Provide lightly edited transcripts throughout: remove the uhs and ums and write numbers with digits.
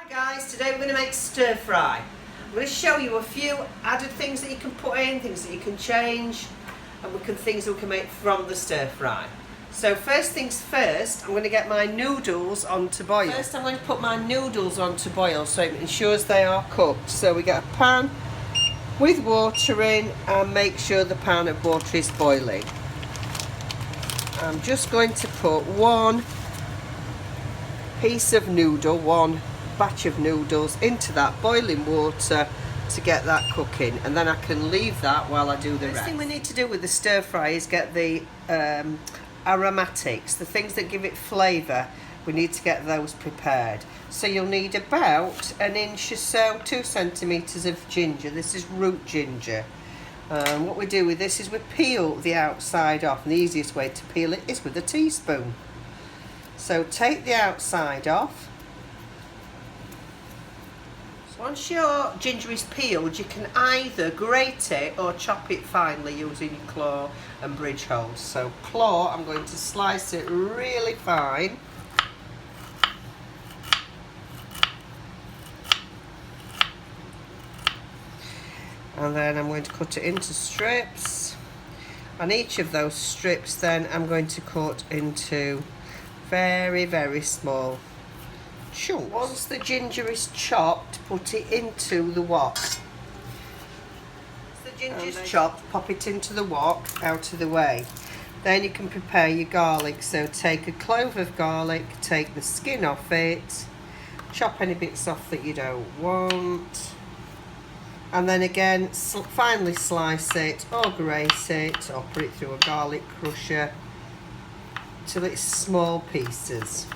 Hi guys, today we're going to make stir fry. I'm going to show you a few added things that you can put in, things that you can change, and things that we can make from the stir fry. So first things first, I'm going to get my noodles onto boil. First I'm going to put my noodles onto boil so it ensures they are cooked. So we get a pan with water in and make sure the pan of water is boiling. I'm just going to put one batch of noodles into that boiling water to get that cooking, and then I can leave that while I do the rest. First thing we need to do with the stir fry is get the aromatics, the things that give it flavour. We need to get those prepared. So you'll need about an inch or so, 2 centimetres of ginger. This is root ginger. What we do with this is we peel the outside off, and the easiest way to peel it is with a teaspoon. So take the outside off. Once your ginger is peeled, you can either grate it or chop it finely using your claw and bridge holes. So claw, I'm going to slice it really fine. And then I'm going to cut it into strips. And each of those strips then I'm going to cut into very, very small chunks. Once the ginger is chopped, put it into the wok. Once the ginger is chopped, pop it into the wok, out of the way. Then you can prepare your garlic. So take a clove of garlic, take the skin off it, chop any bits off that you don't want, and then again finely slice it or grate it or put it through a garlic crusher till it's small pieces.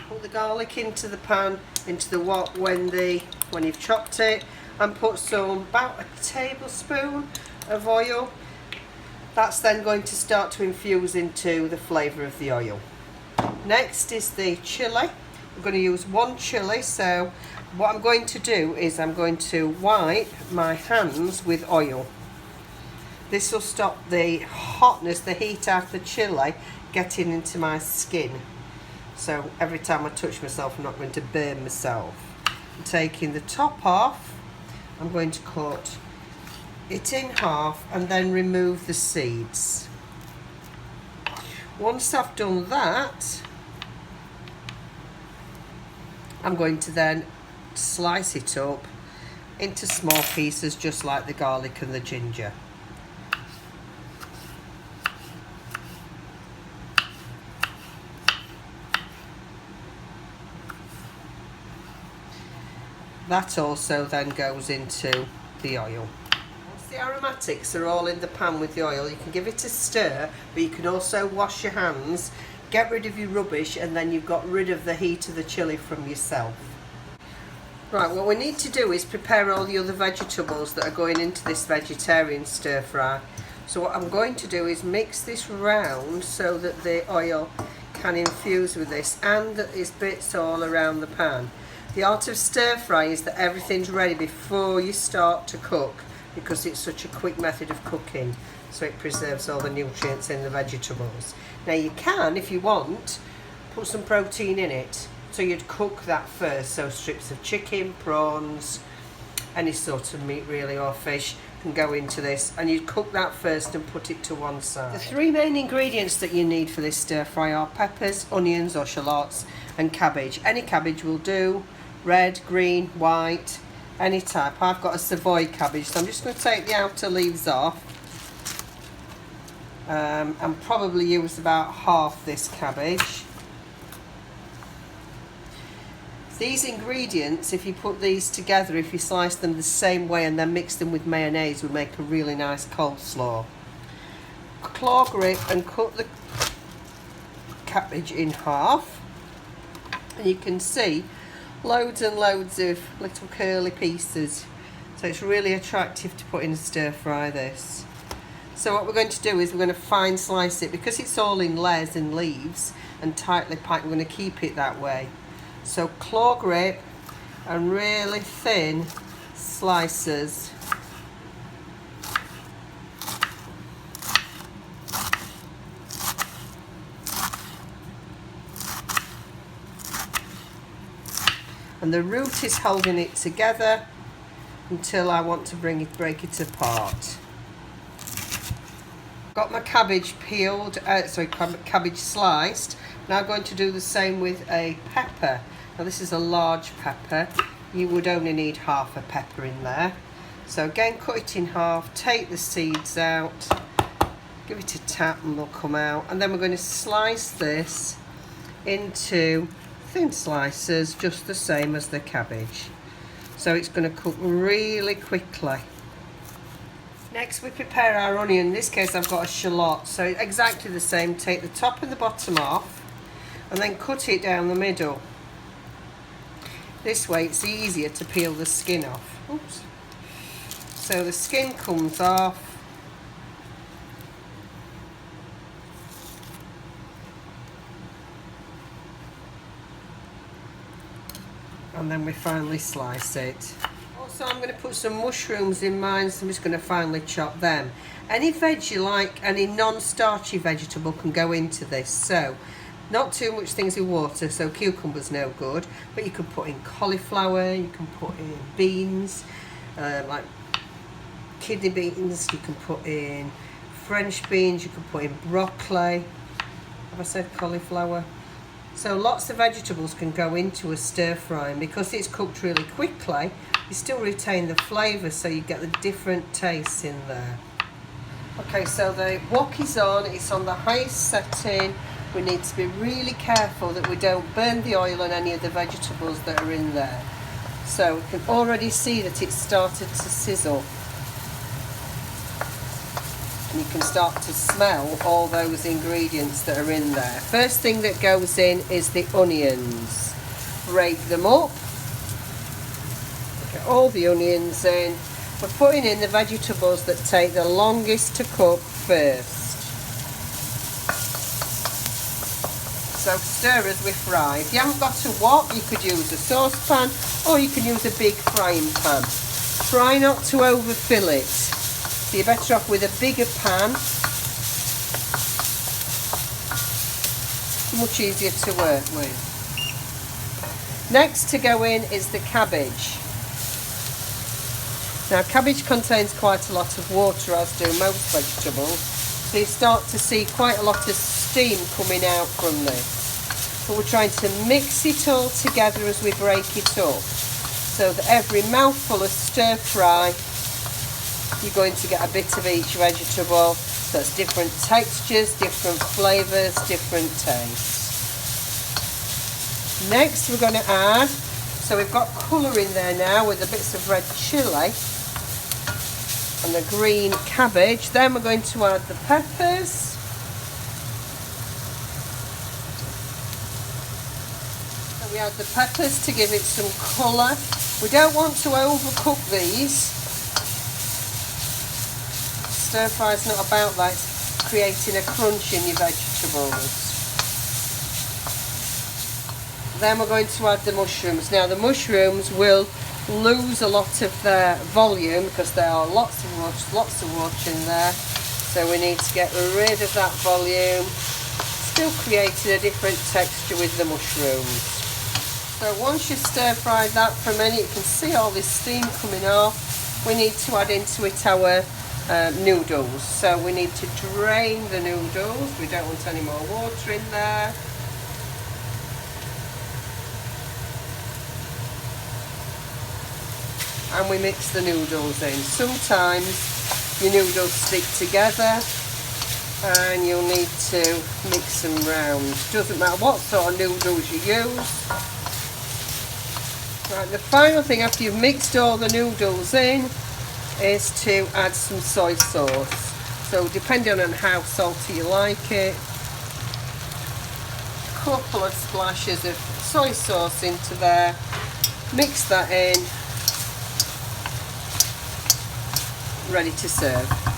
Put the garlic into the pan, into the wok when you've chopped it, and put about a tablespoon of oil. That's then going to start to infuse into the flavour of the oil. Next is the chilli. I'm going to use one chilli, so what I'm going to do is I'm going to wipe my hands with oil. This will stop the hotness, the heat out of the chilli getting into my skin. So every time I touch myself, I'm not going to burn myself. I'm taking the top off. I'm going to cut it in half and then remove the seeds. Once I've done that, I'm going to then slice it up into small pieces, just like the garlic and the ginger. That also then goes into the oil. Once the aromatics are all in the pan with the oil, you can give it a stir, but you can also wash your hands, get rid of your rubbish, and then you've got rid of the heat of the chilli from yourself. Right, what we need to do is prepare all the other vegetables that are going into this vegetarian stir fry. So what I'm going to do is mix this round so that the oil can infuse with this, and that there's bits all around the pan. The art of stir fry is that everything's ready before you start to cook, because it's such a quick method of cooking, so it preserves all the nutrients in the vegetables. Now you can, if you want, put some protein in it. So you'd cook that first, so strips of chicken, prawns, any sort of meat really, or fish can go into this, and you'd cook that first and put it to one side. The three main ingredients that you need for this stir fry are peppers, onions or shallots, and cabbage. Any cabbage will do. Red, green, white, any type. I've got a Savoy cabbage, so I'm just going to take the outer leaves off and probably use about half this cabbage. These ingredients, if you put these together, if you slice them the same way and then mix them with mayonnaise, would make a really nice coleslaw. Claw grip and cut the cabbage in half, and you can see loads and loads of little curly pieces, so it's really attractive to put in a stir fry this. So what we're going to do is we're going to fine slice it, because it's all in layers and leaves and tightly packed. We're going to keep it that way. So claw grip and really thin slices. and the root is holding it together until I want to break it apart. Got my cabbage peeled, cabbage sliced. Now I'm going to do the same with a pepper. Now this is a large pepper. You would only need half a pepper in there. So again, cut it in half, take the seeds out, give it a tap and they'll come out. And then we're going to slice this into thin slices, just the same as the cabbage. So it's going to cook really quickly. Next we prepare our onion. In this case I've got a shallot, so exactly the same. Take the top and the bottom off and then cut it down the middle. This way it's easier to peel the skin off. Oops. So the skin comes off. And then we finally slice it. Also I'm going to put some mushrooms in mine, so I'm just going to finely chop them. Any veg you like, any non-starchy vegetable can go into this. So not too much things in water, so cucumber's no good, but you can put in cauliflower, you can put in beans, like kidney beans, you can put in French beans, you can put in broccoli. Have I said cauliflower? So lots of vegetables can go into a stir fry, and because it's cooked really quickly, you still retain the flavour, so you get the different tastes in there. Okay, so the wok is on, it's on the highest setting. We need to be really careful that we don't burn the oil on any of the vegetables that are in there. So we can already see that it's started to sizzle. And you can start to smell all those ingredients that are in there. First thing that goes in is the onions. Break them up. Get all the onions in. We're putting in the vegetables that take the longest to cook first. So stir as we fry. If you haven't got a wok, you could use a saucepan or you can use a big frying pan. Try not to overfill it. So you're better off with a bigger pan. Much easier to work with. Next to go in is the cabbage. Now cabbage contains quite a lot of water, as do most vegetables. So you start to see quite a lot of steam coming out from this. But we're trying to mix it all together as we break it up, so that every mouthful of stir fry, you're going to get a bit of each vegetable. So it's different textures, different flavours, different tastes. Next we're going to add, so we've got colour in there now with the bits of red chilli and the green cabbage. Then we're going to add the peppers. And we add the peppers to give it some colour. We don't want to overcook these. Stir fry is not about that, it's creating a crunch in your vegetables. Then we're going to add the mushrooms. Now the mushrooms will lose a lot of their volume because there are lots of water in there. So we need to get rid of that volume. Still creating a different texture with the mushrooms. So once you've stir fried that for a minute, you can see all this steam coming off. We need to add into it our noodles. So we need to drain the noodles. We don't want any more water in there. And we mix the noodles in. Sometimes your noodles stick together and you'll need to mix them round. Doesn't matter what sort of noodles you use. Right, the final thing after you've mixed all the noodles in is to add some soy sauce. So depending on how salty you like it, a couple of splashes of soy sauce into there, mix that in, ready to serve.